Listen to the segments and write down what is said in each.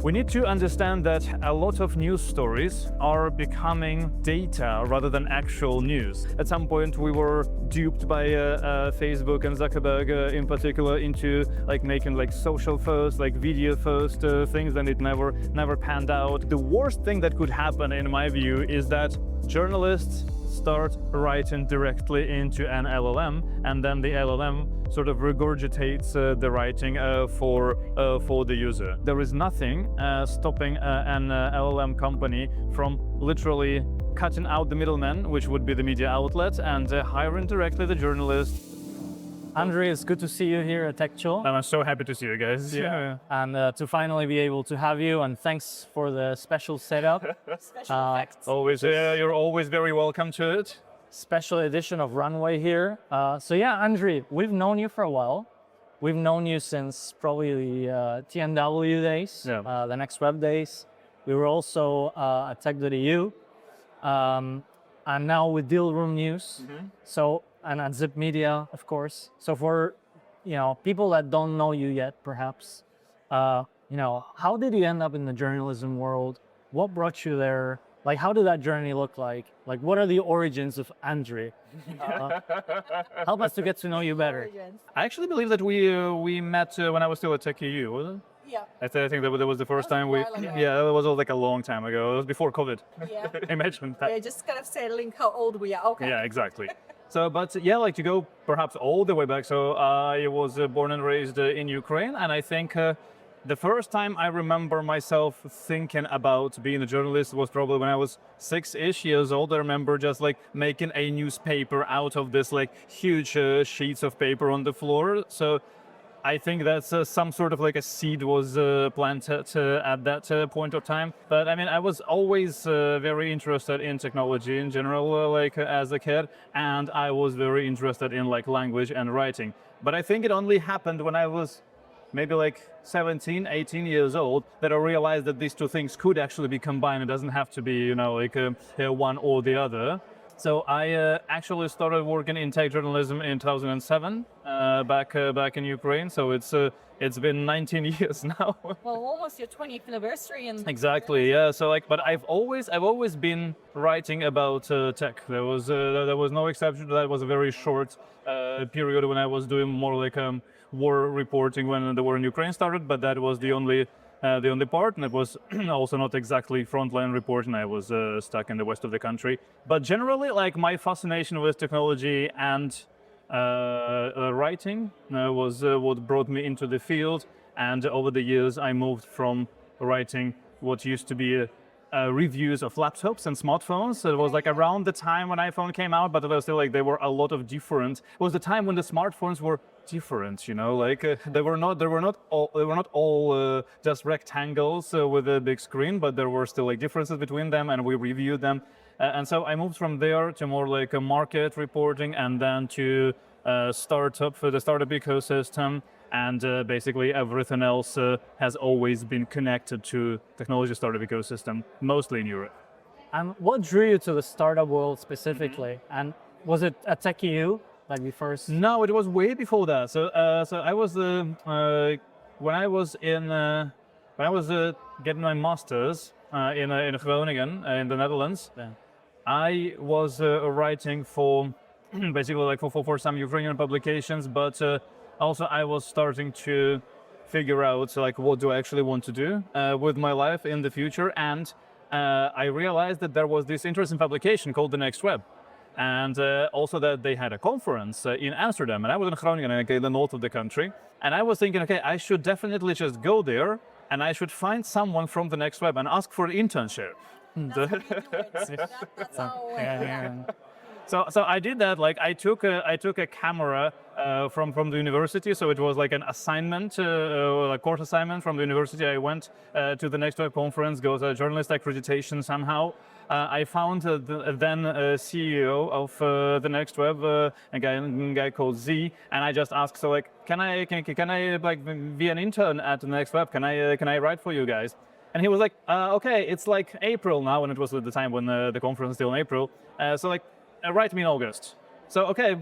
We need to understand that a lot of news stories are becoming data rather than actual news. At some point we were duped by Facebook and Zuckerberg in particular into like making like social first, like video first things, and it never panned out. The worst thing that could happen in my view is that journalists start writing directly into an LLM, and then the LLM sort of regurgitates the writing for the user. There is nothing stopping an LLM company from literally cutting out the middleman, which would be the media outlet, and hiring directly the journalist. Andrii, it's good to see you here at TechChill. And I'm so happy to see you guys. Yeah. And to finally be able to have you, and thanks for the special setup. Special effects. Always, you're always very welcome to it. Special edition of Runway here. So yeah, Andrii, we've known you for a while. We've known you since probably the TNW days, the Next Web days. We were also at Tech.eu, and now with Dealroom News. So, and Unzip Media, of course. So for people that don't know you yet, perhaps, how did you end up in the journalism world? What brought you there? Like, how did that journey look like? Like, what are the origins of Andrii? Help us to get to know you better. I actually believe that we met when I was still at Tech.eu, wasn't it? Yeah. I think that was the first time we. Yeah, it was like a long time ago. It was before COVID. Yeah. Imagine that. Yeah, just kind of settling how old we are. Okay. Yeah, exactly. So, but yeah, like to go perhaps all the way back. So I was born and raised in Ukraine, and I think the first time I remember myself thinking about being a journalist was probably when I was 6-ish years old. I remember just like making a newspaper out of this like huge sheets of paper on the floor. So I think that's some sort of like a seed was planted at that point of time. But I mean, I was always very interested in technology in general, like as a kid, and I was very interested in like language and writing. But I think it only happened when I was maybe like 17, 18 years old that I realized that these two things could actually be combined. It doesn't have to be, like one or the other. So I actually started working in tech journalism in 2007, back in Ukraine. So it's been 19 years now. Well, almost your 20th anniversary. And exactly, yeah. So like, but I've always been writing about tech. There was no exception. That was a very short period when I was doing more like war reporting when the war in Ukraine started. But that was the only part, and it was also not exactly frontline reporting. I was stuck in the west of the country. But generally, like my fascination with technology and writing was what brought me into the field. And over the years, I moved from writing what used to be reviews of laptops and smartphones. So it was like around the time when iPhone came out, but it was still like there were a lot of different. It was the time when the smartphones were different, like they were not all just rectangles with a big screen, but there were still like differences between them, and we reviewed them. And so I moved from there to more like a market reporting, and then to startup for the startup ecosystem. And basically everything else has always been connected to technology startup ecosystem, mostly in Europe. And what drew you to the startup world specifically? And was it at Tech.eu, like the first? No, it was way before that. So I was when I was getting my master's in Groningen in the Netherlands. Yeah. I was writing for basically like for some Ukrainian publications, but also I was starting to figure out like what do I actually want to do with my life in the future, and I realized that there was this interesting publication called The Next Web, and also that they had a conference in Amsterdam, and I was in Groningen, like in the north of the country, and I was thinking, okay, I should definitely just go there, and I should find someone from The Next Web and ask for an internship. That's how. So I did that. Like I took a camera from the university. So it was like an assignment, a course assignment from the university. I went to the Next Web conference, got a journalist accreditation somehow. I found the then CEO of the Next Web, a guy called Z, and I just asked, so like, can I like be an intern at the Next Web? Can I write for you guys? And he was like, okay, it's like April now, and it was at the time when the conference was still in April. So like, write me in August. So okay,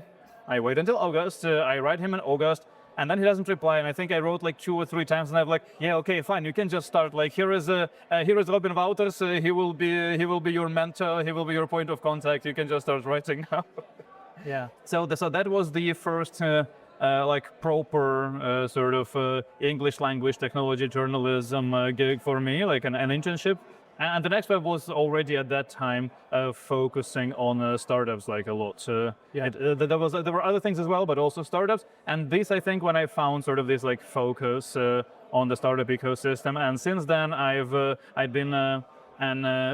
I wait until August. I write him in August, And then he doesn't reply, and I think I wrote like 2 or 3 times, and I'm like, yeah, okay, fine, you can just start. Like here is Robin Wouters. He will be your mentor. He will be your point of contact. You can just start writing now. Yeah. So that was the first like proper sort of English language technology journalism gig for me, like an internship. And the next web was already at that time focusing on startups like a lot. There were other things as well, but also startups. And this, I think, when I found sort of this like focus on the startup ecosystem. And since then, I'd been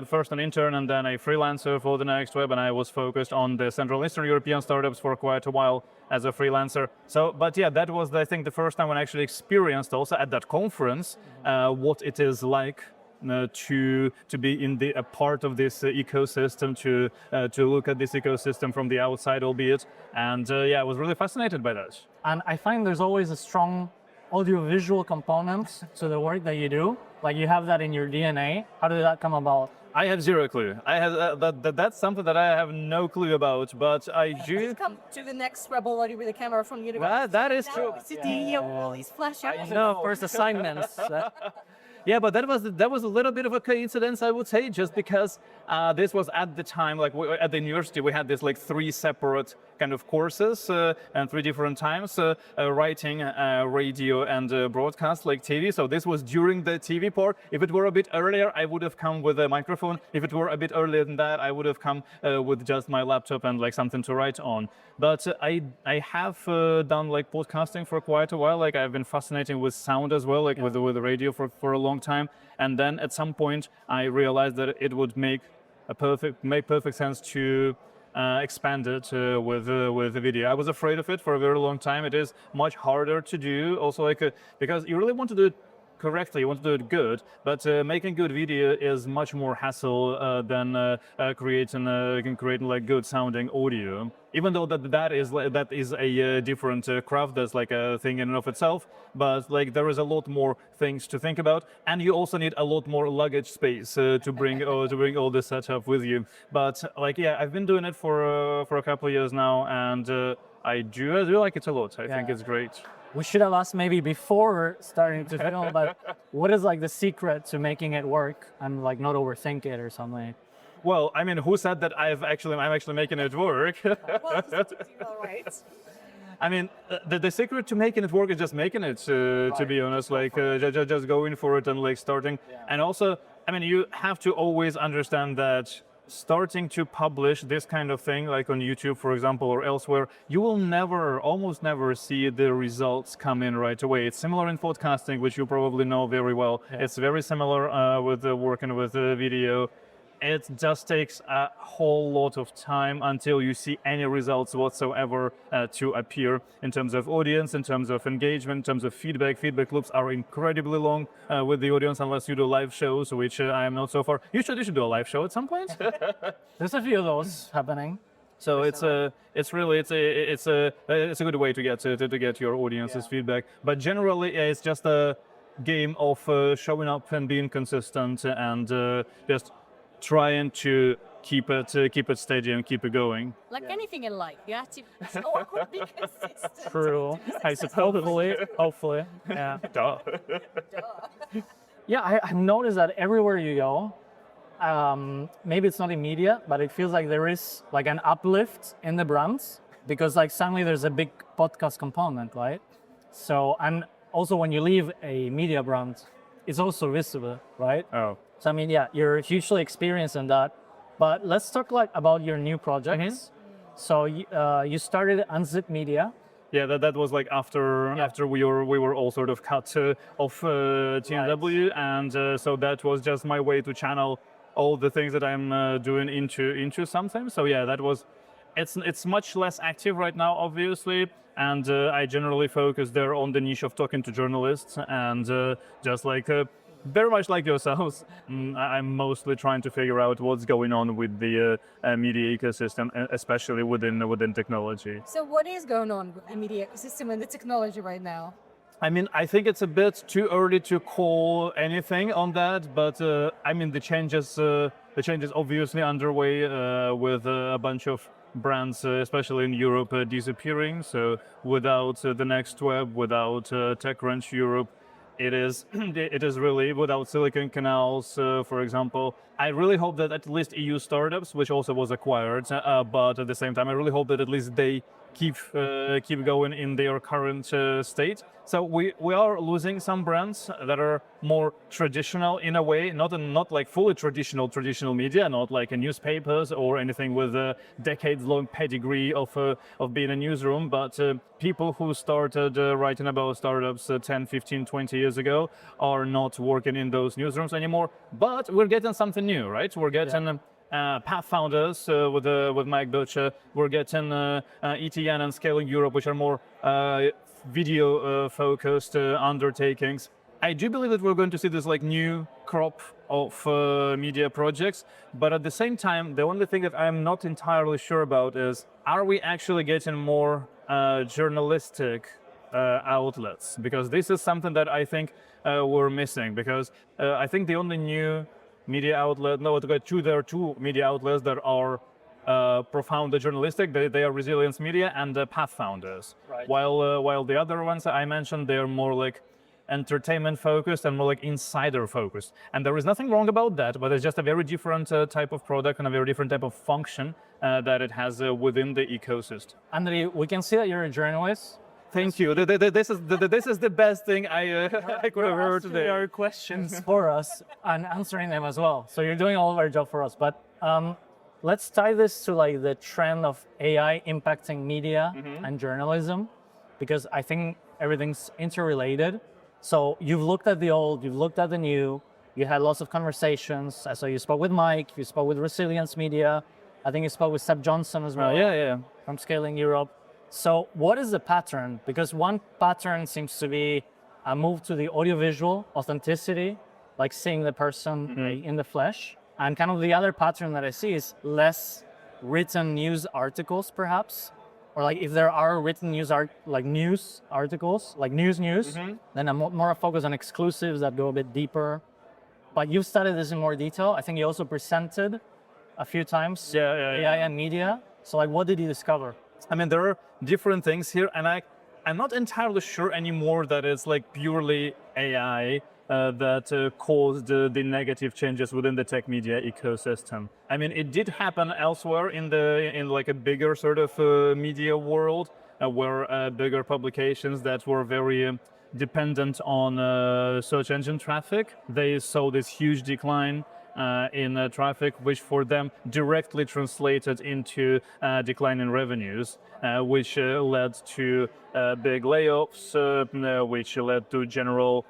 first an intern and then a freelancer for the next web, and I was focused on the Central Eastern European startups for quite a while as a freelancer. So, but yeah, that was I think the first time when I actually experienced also at that conference what it is like to be in a part of this ecosystem, to look at this ecosystem from the outside, albeit, and yeah, I was really fascinated by that. And I find there's always a strong audiovisual component to the work that you do. Like you have that in your DNA. How did that come about? I have zero clue. I have that's something that I have no clue about. But I do. Come to the next web already with a camera from the university. That is true. All these flash out. No, first assignments. Yeah, but that was a little bit of a coincidence, I would say, just because this was at the time, like at the university, we had this like 3 separate kind of courses and 3 different times, writing, radio, and broadcast, like TV. So this was during the TV part. If it were a bit earlier, I would have come with a microphone. If it were a bit earlier than that, I would have come with just my laptop and like something to write on. But I have done like podcasting for quite a while. Like I've been fascinated with sound as well, like with the radio for a long time. And then at some point I realized that it would make perfect sense to expand it with the video. I was afraid of it for a very long time. It is much harder to do also, like because you really want to do it correctly, you want to do it good, but making good video is much more hassle than creating like good sounding audio. Even though that is a different craft, that's like a thing in and of itself, but like there is a lot more things to think about, and you also need a lot more luggage space to bring all the setup with you. But like yeah, I've been doing it for a couple of years now, and I do like it a lot. I think it's great. We should have asked maybe before starting to film, but what is like the secret to making it work and like not overthink it or something? Well, I mean, who said that I'm actually making it work? Well, all right. I mean, the secret to making it work is just making it, to be honest, like just going for it and like starting. Yeah. And also, I mean, you have to always understand that starting to publish this kind of thing, like on YouTube, for example, or elsewhere, you will almost never see the results come in right away. It's similar in podcasting, which you probably know very well. Yeah. It's very similar with working with video. It just takes a whole lot of time until you see any results whatsoever to appear in terms of audience, in terms of engagement, in terms of feedback. Feedback loops are incredibly long with the audience, unless you do live shows, which I am not so far. You should do a live show at some point. There's a few of those happening. So it's a good way to get your audience's feedback. But generally, it's just a game of showing up and being consistent and just trying to keep it steady and keep it going. Like anything in life, you have to be consistent. True, I suppose. Hopefully. Yeah. Duh. Yeah, I've noticed that everywhere you go, maybe it's not immediate, but it feels like there is like an uplift in the brands because like suddenly there's a big podcast component, right? So, and also when you leave a media brand, it's also visible, right? Oh. So I mean, yeah, you're hugely experienced in that. But let's talk like about your new projects. Mm-hmm. So you started Unzip Media. Yeah, that was like after we were all sort of cut off T&W, right. And so that was just my way to channel all the things that I'm doing into something. So yeah, that was. It's much less active right now, obviously, and I generally focus there on the niche of talking to journalists and just like. Very much like yourselves, I'm mostly trying to figure out what's going on with the media ecosystem, especially within technology. So what is going on with the media ecosystem and the technology right now? I mean, I think it's a bit too early to call anything on that, but I mean, the changes obviously underway with a bunch of brands, especially in Europe, disappearing. So without the Next Web, without TechCrunch Europe, it is it is really without Silicon Canals, for example. I really hope that at least EU startups, which also was acquired, but at the same time, I really hope that at least they keep going in their current state. So we are losing some brands that are more traditional in a way, not like fully traditional media, not like a newspapers or anything with a decades-long pedigree of being a newsroom, but people who started writing about startups 10, 15, 20 years ago are not working in those newsrooms anymore. But we're getting something new, right? We're getting Path Founders with Mike Butcher. We're getting ETN and Scaling Europe, which are more video-focused undertakings. I do believe that we're going to see this like new crop of media projects, but at the same time, the only thing that I'm not entirely sure about is, are we actually getting more journalistic outlets? Because this is something that I think we're missing, because I think the only new media outlet, there are two media outlets that are profoundly journalistic. They are Resilience Media and Path Founders. Right. While the other ones I mentioned, they're more like entertainment focused and more like insider focused. And there is nothing wrong about that, but it's just a very different type of product and a very different type of function that it has within the ecosystem. Andrii, we can see that you're a journalist. Thank you. This is the best thing I could have heard today. There are questions for us and answering them as well. So you're doing all of our job for us. But let's tie this to like the trend of AI impacting media and journalism, because I think everything's interrelated. So you've looked at the old, you've looked at the new, you had lots of conversations. So you spoke with Mike, you spoke with Resilience Media. I think you spoke with Seb Johnson as well. Yeah. From Scaling Europe. So what is the pattern? Because one pattern seems to be a move to the audiovisual authenticity, like seeing the person in the flesh. And kind of the other pattern that I see is less written news articles, perhaps. Or like if there are written news articles, like news, then I'm more a focus on exclusives that go a bit deeper. But you've studied this in more detail. I think you also presented a few times AI and media. So like, what did you discover? I mean, there are different things here, and I'm not entirely sure anymore that it's like purely AI that caused the negative changes within the tech media ecosystem. I mean, it did happen elsewhere in like a bigger sort of media world, where bigger publications that were very dependent on search engine traffic, they saw this huge decline in traffic, which for them directly translated into decline in revenues, which led to big layoffs, which led to general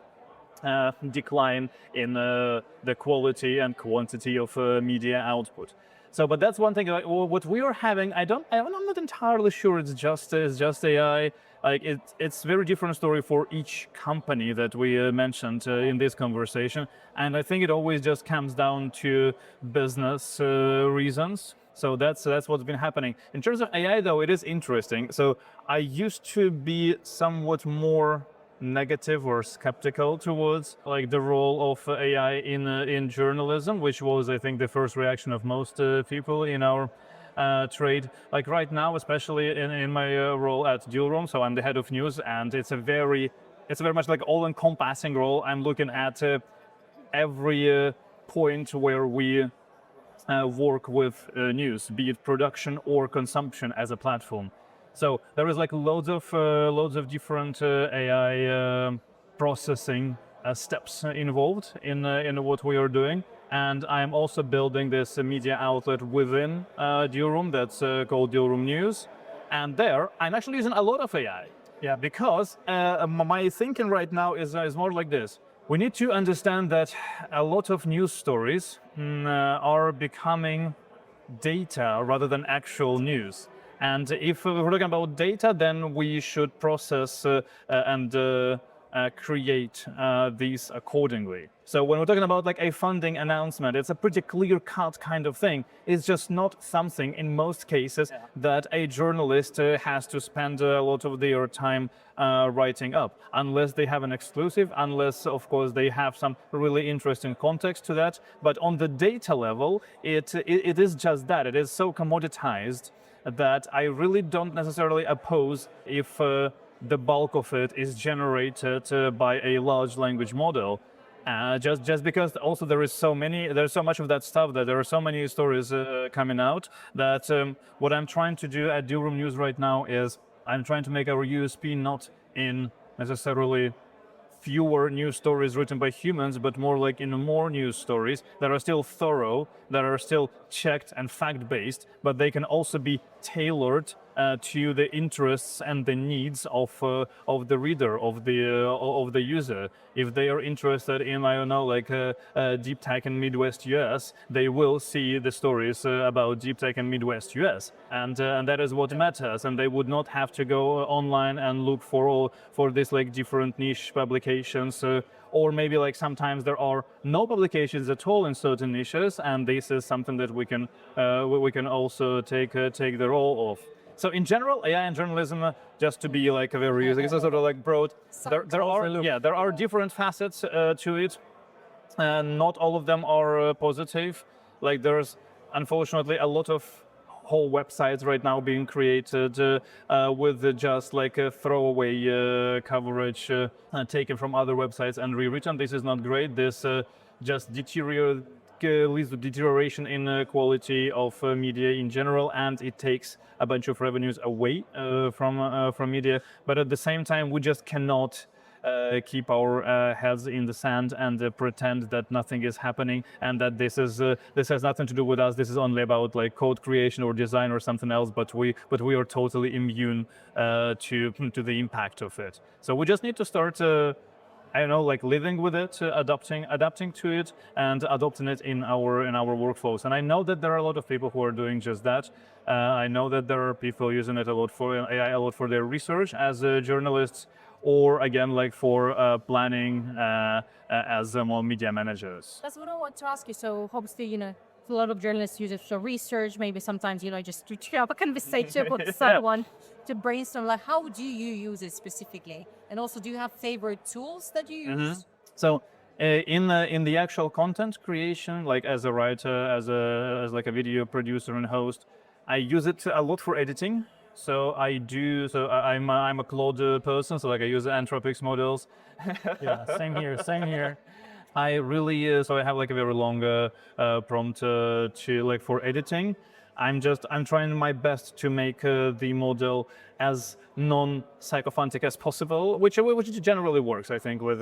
decline in the quality and quantity of media output. So, but that's one thing. Like, what we are having, I'm not entirely sure it's just AI. Like it's very different story for each company that we mentioned in this conversation, and I think it always just comes down to business reasons. So that's what's been happening. In terms of AI, though, it is interesting. So I used to be somewhat more negative or skeptical towards like the role of AI in journalism, which was, I think, the first reaction of most people in our trade. Like right now, especially in my role at Dealroom, so I'm the head of news, and it's a very much like all-encompassing role. I'm looking at every point where we work with news, be it production or consumption as a platform. So there is like loads of different AI processing steps involved in what we are doing. And I'm also building this media outlet within Dealroom that's called Dealroom News. And there, I'm actually using a lot of AI. Yeah, because my thinking right now is more like this. We need to understand that a lot of news stories are becoming data rather than actual news. And if we're talking about data, then we should process and create these accordingly. So when we're talking about like a funding announcement, it's a pretty clear-cut kind of thing. It's just not something in most cases that a journalist has to spend a lot of their time writing up, unless they have an exclusive, unless of course they have some really interesting context to that. But on the data level, it is just that. It is so commoditized that I really don't necessarily oppose if the bulk of it is generated by a large language model. Just because also there's so much of that stuff, that there are so many stories coming out, that what I'm trying to do at Dealroom News right now is I'm trying to make our USP not in necessarily fewer news stories written by humans, but more like in more news stories that are still thorough, that are still checked and fact-based, but they can also be tailored to the interests and the needs of the reader, of the user. If they are interested in, I don't know, like deep tech in Midwest US, they will see the stories about deep tech in Midwest US, and that is what matters. And they would not have to go online and look for this like different niche publications. Or maybe like sometimes there are no publications at all in certain niches, and this is something that we can also take the role of. So in general, AI and journalism, just to be like a very sort of like broad, there are different facets to it, and not all of them are positive. Like there's unfortunately a lot of whole websites right now being created with just like a throwaway coverage taken from other websites and rewritten. This is not great. This just leads to deterioration in quality of media in general, and it takes a bunch of revenues away from media. But at the same time, we just cannot keep our heads in the sand and pretend that nothing is happening, and that this has nothing to do with us. This is only about like code creation or design or something else. But we are totally immune to the impact of it. So we just need to start. I don't know, like living with it, adapting to it, and adopting it in our workflows. And I know that there are a lot of people who are doing just that. I know that there are people using it a lot for AI, a lot for their research as journalists, or again, like for planning as more media managers. That's what I want to ask you. So obviously, a lot of journalists use it for research, maybe sometimes, just to have a conversation with someone to brainstorm, like how do you use it specifically? And also, do you have favorite tools that you use? So in the actual content creation, like as a writer, as like a video producer and host, I use it a lot for editing. So I'm a Claude person, so like I use Anthropic's models. Yeah, same here. I really so I have like a very long prompt to like for editing. I'm trying my best to make the model as non-sycophantic as possible, which generally works, I think, with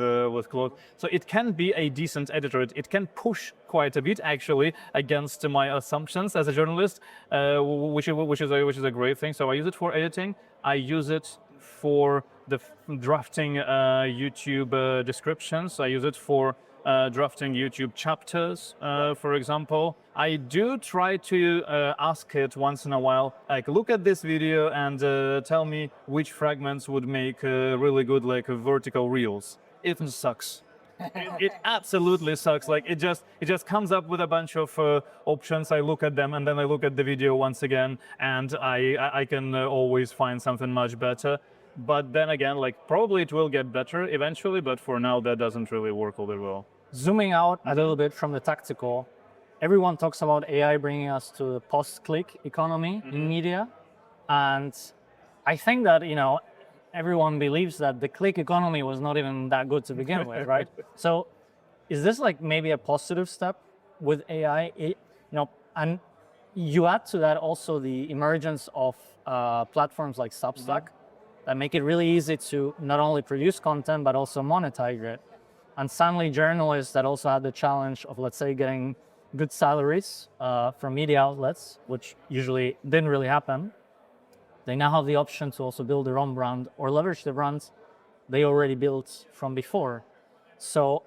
Claude. So it can be a decent editor. It can push quite a bit actually against my assumptions as a journalist, which is a great thing. So I use it for editing. I use it for the drafting YouTube descriptions. I use it for drafting YouTube chapters, for example. I do try to ask it once in a while, like look at this video and tell me which fragments would make really good like vertical reels. It sucks. It absolutely sucks. Like it just comes up with a bunch of options. I look at them and then I look at the video once again, and I can always find something much better. But then again, like probably it will get better eventually, but for now that doesn't really work all that well. Zooming out a little bit from the tactical, everyone talks about AI bringing us to the post-click economy in media. And I think that, everyone believes that the click economy was not even that good to begin with, right? So is this like maybe a positive step with AI? And you add to that also the emergence of platforms like Substack that make it really easy to not only produce content, but also monetize it. And suddenly journalists that also had the challenge of, let's say, getting good salaries from media outlets, which usually didn't really happen, they now have the option to also build their own brand or leverage the brands they already built from before. So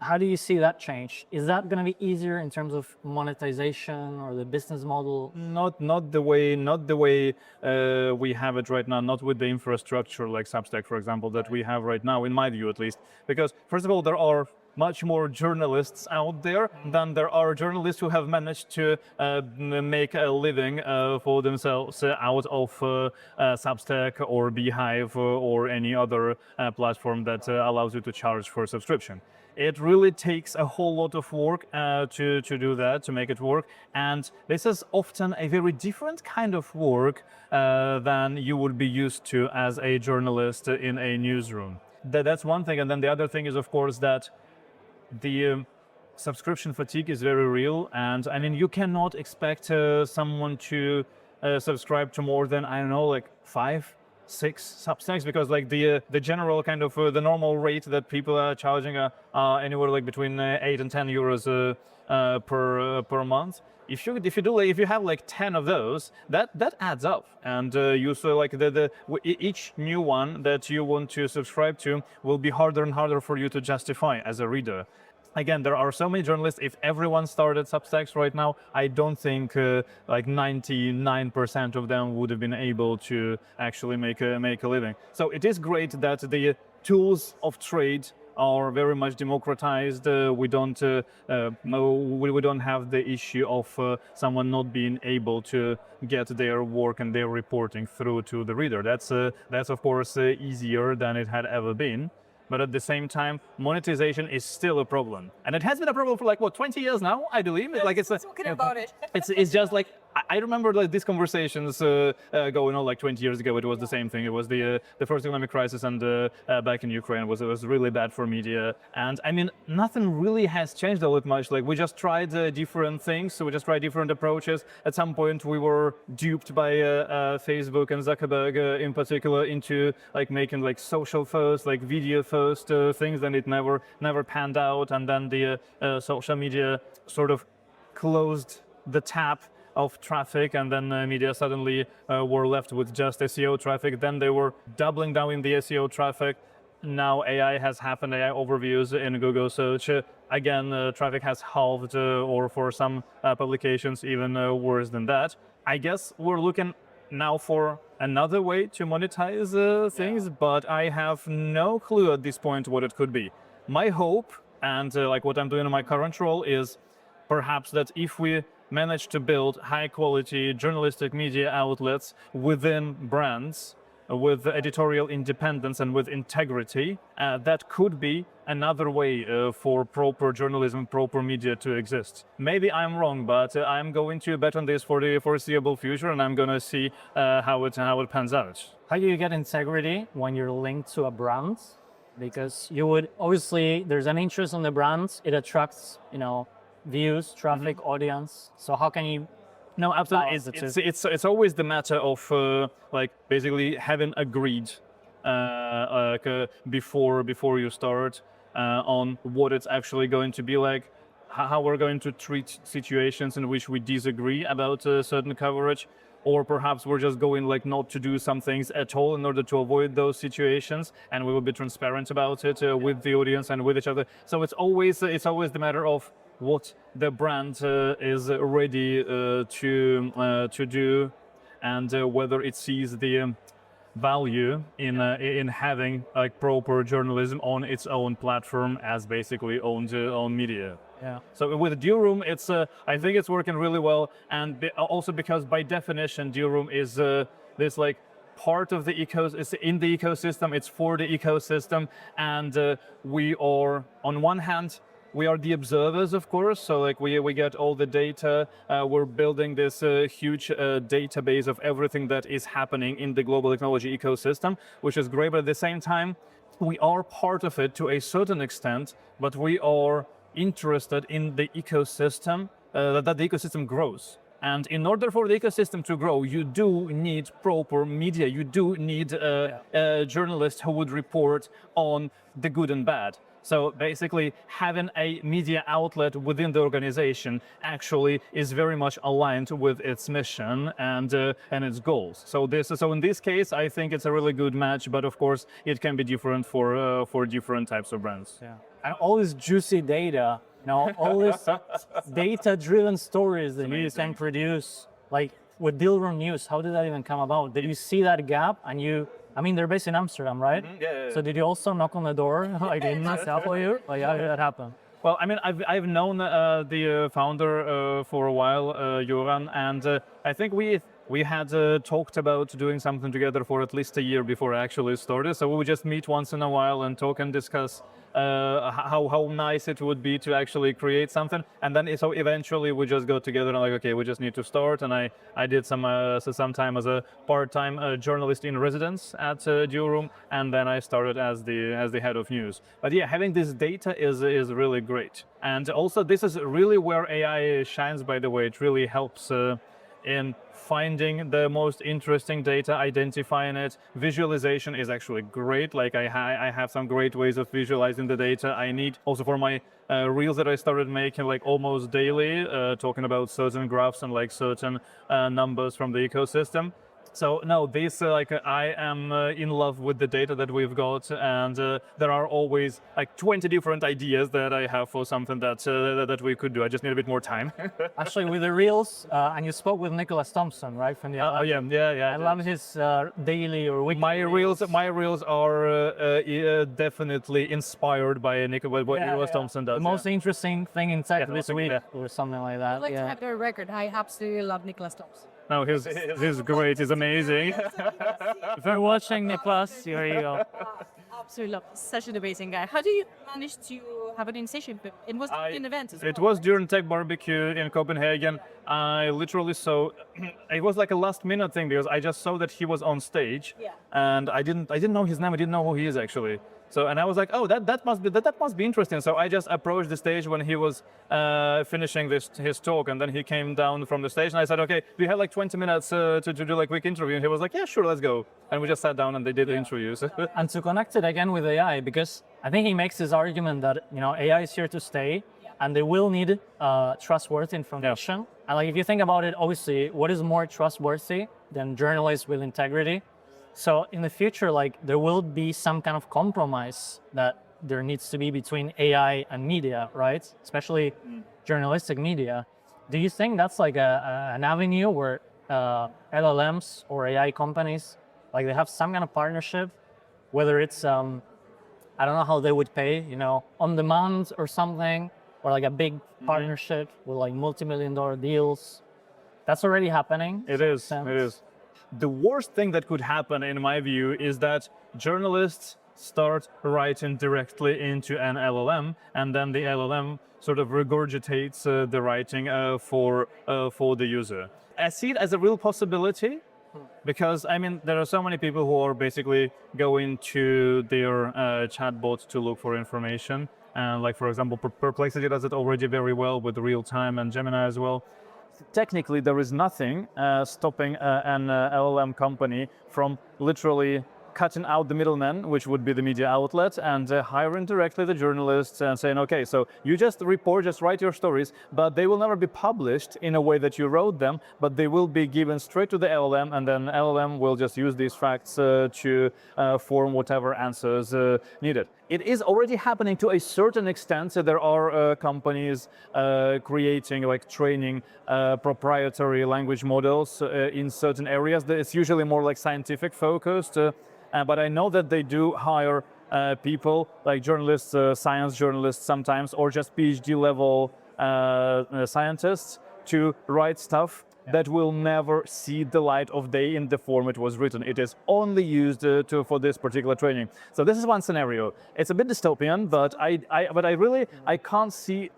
how do you see that change? Is that going to be easier in terms of monetization or the business model? Not the way we have it right now. Not with the infrastructure like Substack, for example, that we have right now, in my view at least. Because first of all, there are much more journalists out there than there are journalists who have managed to make a living for themselves out of Substack or Beehive or any other platform that allows you to charge for subscription. it really takes a whole lot of work to do that, to make it work. And this is often a very different kind of work than you would be used to as a journalist in a newsroom. That's one thing. And then the other thing is, of course, that the subscription fatigue is very real. And I mean, you cannot expect someone to subscribe to more than, I don't know, like 5, 6 Substacks, because like the general kind of the normal rate that people are charging anywhere like between 8 and 10 euros per month. If you have like 10 of those, that adds up, and you so like each new one that you want to subscribe to will be harder and harder for you to justify as a reader. Again, there are so many journalists. If everyone started Substacks right now, I don't think like 99% of them would have been able to actually make a living. So it is great that the tools of trade are very much democratized. We don't have the issue of someone not being able to get their work and their reporting through to the reader. That's of course easier than it had ever been. But at the same time, monetization is still a problem, and it has been a problem for like what 20 years now, I believe. Like it's talking about it. It's just like I remember like these conversations going on like 20 years ago. It was the same thing. It was the first economic crisis, and back in Ukraine it was really bad for media. And I mean, nothing really has changed all that much. Like we just tried different things. So we just tried different approaches. At some point, we were duped by Facebook and Zuckerberg in particular into like making like social first, like video first things, and it never panned out. And then the social media sort of closed the tap of traffic, and then media suddenly were left with just SEO traffic. Then they were doubling down in the SEO traffic. Now AI has happened, AI overviews in Google search. Again, traffic has halved, or for some publications even worse than that. I guess we're looking now for another way to monetize things, but I have no clue at this point what it could be. My hope, and like what I'm doing in my current role, is perhaps that if we manage to build high-quality journalistic media outlets within brands, with editorial independence and with integrity, that could be another way for proper journalism, proper media to exist. Maybe I'm wrong, but I'm going to bet on this for the foreseeable future, and I'm going to see how it pans out. How do you get integrity when you're linked to a brand? Because you would obviously, there's an interest in the brand, it attracts, views, traffic, audience. So how can you? No, absolutely. It's always the matter of like basically having agreed before you start on what it's actually going to be like, how we're going to treat situations in which we disagree about certain coverage, or perhaps we're just going like not to do some things at all in order to avoid those situations, and we will be transparent about it with the audience and with each other. So it's always the matter of what the brand is ready to do, and whether it sees the value in having like proper journalism on its own platform as basically own media. Yeah. So with Dealroom, it's I think it's working really well, and also because by definition Dealroom is this like part of the it's in the ecosystem, it's for the ecosystem, and we are on one hand, we are the observers, of course, so like we get all the data. We're building this huge database of everything that is happening in the global technology ecosystem, which is great, but at the same time, we are part of it to a certain extent, but we are interested in the ecosystem, that the ecosystem grows. And in order for the ecosystem to grow, you do need proper media. You do need journalists who would report on the good and bad. So basically, having a media outlet within the organization actually is very much aligned with its mission and its goals. So in this case, I think it's a really good match. But of course, it can be different for different types of brands. Yeah, and all this juicy data, all this data-driven stories that you can produce, like with Dealroom News. How did that even come about? Did you see that gap and you? I mean, they're based in Amsterdam, right? Mm-hmm. Yeah. So did you also knock on the door, like in for you? Like, how did that happen? Well, I mean, I've known the founder for a while, Joran, and I think we we had talked about doing something together for at least a year before I actually started. So we would just meet once in a while and talk and discuss how nice it would be to actually create something. And then so eventually we just got together and like, okay, we just need to start. And I did some time as a part-time journalist in residence at Dealroom, and then I started as the head of news. But yeah, having this data is really great. And also this is really where AI shines, by the way. It really helps in finding the most interesting data, identifying it. Visualization is actually great. Like I have some great ways of visualizing the data I need. Also for my reels that I started making like almost daily, talking about certain graphs and like certain numbers from the ecosystem. So no, this I am in love with the data that we've got, and there are always like 20 different ideas that I have for something that we could do. I just need a bit more time. Actually, with the reels, and you spoke with Nicholas Thompson, right, from the. Oh yeah. I love his daily or weekly. My reels are definitely inspired by Nicholas Thompson does. The most interesting thing in tech this week, or something like that. I'd like to have a record. I absolutely love Nicholas Thompson. No, he's great. He's amazing. If you're watching Nicholas, here you go. Absolutely love. Such an amazing guy. How do you manage to have an initiation? It was an event as well. It was during Tech Barbecue in Copenhagen. I literally saw. It was like a last minute thing because I just saw that he was on stage, and I didn't know his name. I didn't know who he is actually. So, and I was like, oh, that must be interesting. So I just approached the stage when he was finishing his talk, and then he came down from the stage, and I said, okay, do you have like 20 minutes to do like a quick interview? And he was like, yeah, sure, let's go. And we just sat down and they did the interviews. And to connect it again with AI, because I think he makes this argument that AI is here to stay, and they will need trustworthy information. And like if you think about it, obviously, what is more trustworthy than journalists with integrity? So in the future, like there will be some kind of compromise that there needs to be between AI and media, right? Especially journalistic media. Do you think that's like an avenue where LLMs or AI companies, like they have some kind of partnership, whether it's, I don't know how they would pay, on demand or something, or like a big partnership with like multi-million-dollar deals? That's already happening. It is. The worst thing that could happen, in my view, is that journalists start writing directly into an LLM, and then the LLM sort of regurgitates the writing for the user. I see it as a real possibility, because I mean there are so many people who are basically going to their chatbot to look for information, and like for example, Perplexity does it already very well with real time, and Gemini as well. Technically, there is nothing stopping an LLM company from literally cutting out the middleman, which would be the media outlet, and hiring directly the journalists and saying, okay, so you just report, just write your stories, but they will never be published in a way that you wrote them, but they will be given straight to the LLM, and then LLM will just use these facts to form whatever answers needed. It is already happening to a certain extent. So there are companies creating, like training proprietary language models in certain areas. It's usually more like scientific focused. But I know that they do hire people like journalists, science journalists sometimes, or just PhD level scientists to write stuff that will never see the light of day in the form it was written. It is only used for this particular training. So this is one scenario. It's a bit dystopian, but I can't see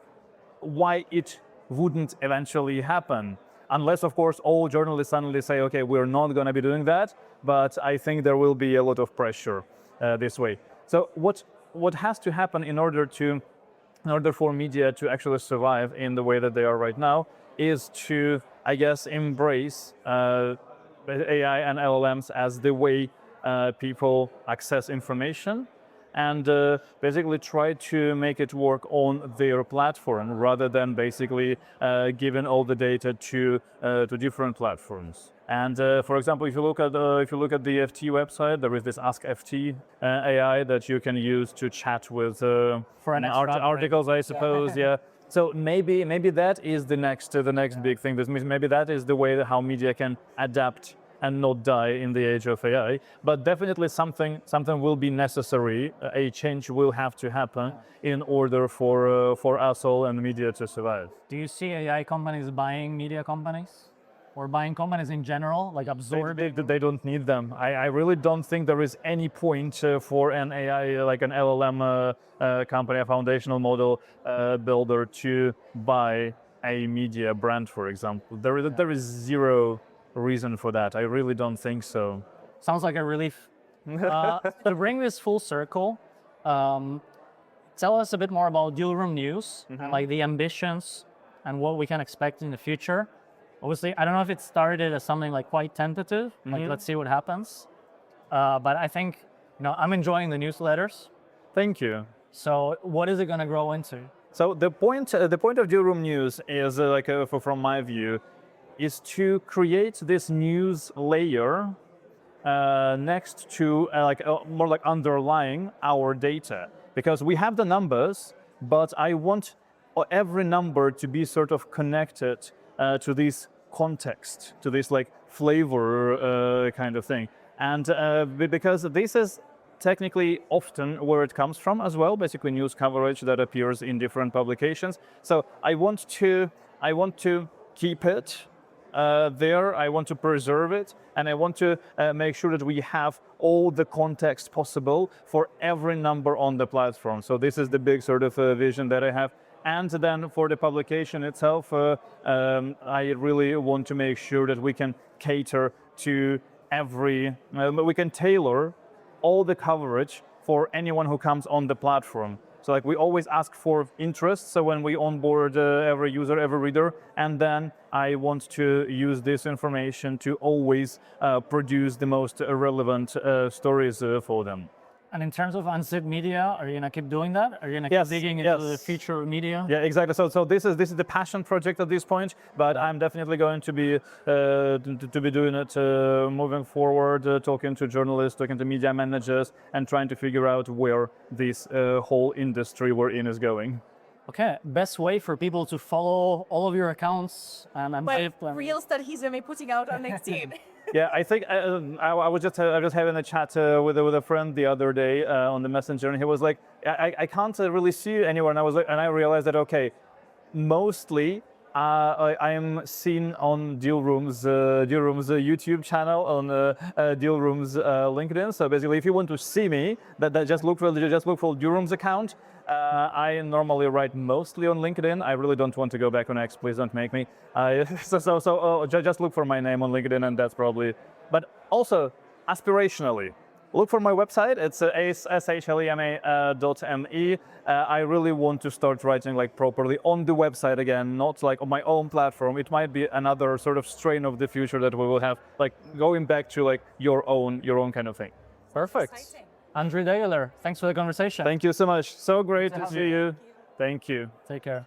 why it wouldn't eventually happen. Unless, of course, all journalists suddenly say, okay, we're not going to be doing that, but I think there will be a lot of pressure this way. So what has to happen in order for media to actually survive in the way that they are right now is to, I guess, embrace AI and LLMs as the way people access information, and basically try to make it work on their platform rather than basically giving all the data to different platforms. And for example, if you look at the FT website, there is this Ask FT AI that you can use to chat with for an articles, I suppose. Yeah. So maybe that is the next big thing. This means maybe that is the way how media can adapt and not die in the age of AI. But definitely something will be necessary. A change will have to happen in order for us all and media to survive. Do you see AI companies buying media companies? or buying companies in general, like absorbing? They don't need them. I really don't think there is any point for an AI, like an LLM company, a foundational model builder to buy a media brand, for example. There is zero reason for that. I really don't think so. Sounds like a relief. To bring this full circle, tell us a bit more about Dealroom News, and like the ambitions and what we can expect in the future. Obviously, I don't know if it started as something like quite tentative, like let's see what happens. But I think, I'm enjoying the newsletters. Thank you. So what is it going to grow into? So the point of Dealroom News is, from my view, is to create this news layer next to more like underlying our data, because we have the numbers, but I want every number to be sort of connected to this context, to this like flavor kind of thing, and because this is technically often where it comes from as well, basically news coverage that appears in different publications. So I want to keep it there, I want to preserve it, and I want to make sure that we have all the context possible for every number on the platform. So this is the big sort of vision that I have. And then for the publication itself, I really want to make sure that we can cater to we can tailor all the coverage for anyone who comes on the platform. So like we always ask for interest, so when we onboard every user, every reader, and then I want to use this information to always produce the most relevant stories for them. And in terms of Unzip Media, are you gonna keep doing that? Are you gonna keep digging into the future of media? Yeah, exactly. So this is the passion project at this point, but I'm definitely going to be doing it moving forward, talking to journalists, talking to media managers, and trying to figure out where this whole industry we're in is going. Okay, best way for people to follow all of your accounts and Unzip. Reels that he's gonna be putting out on LinkedIn. Yeah, I think I was just having a chat with a friend the other day on the messenger, and he was like, I can't really see you anywhere, and I was like, and I realized that okay, mostly I am seen on Dealroom's YouTube channel, on Dealroom's LinkedIn. So basically, if you want to see me, just look for Dealroom's account. I normally write mostly on LinkedIn. I really don't want to go back on X. Please don't make me. Just look for my name on LinkedIn, and that's probably. But also aspirationally, look for my website. It's shlema.me. I really want to start writing like properly on the website again, not like on my own platform. It might be another sort of strain of the future that we will have, like going back to like your own kind of thing. Perfect. Exciting. Andrii Degeler, thanks for the conversation. Thank you so much. So great to see you. Thank you. Take care.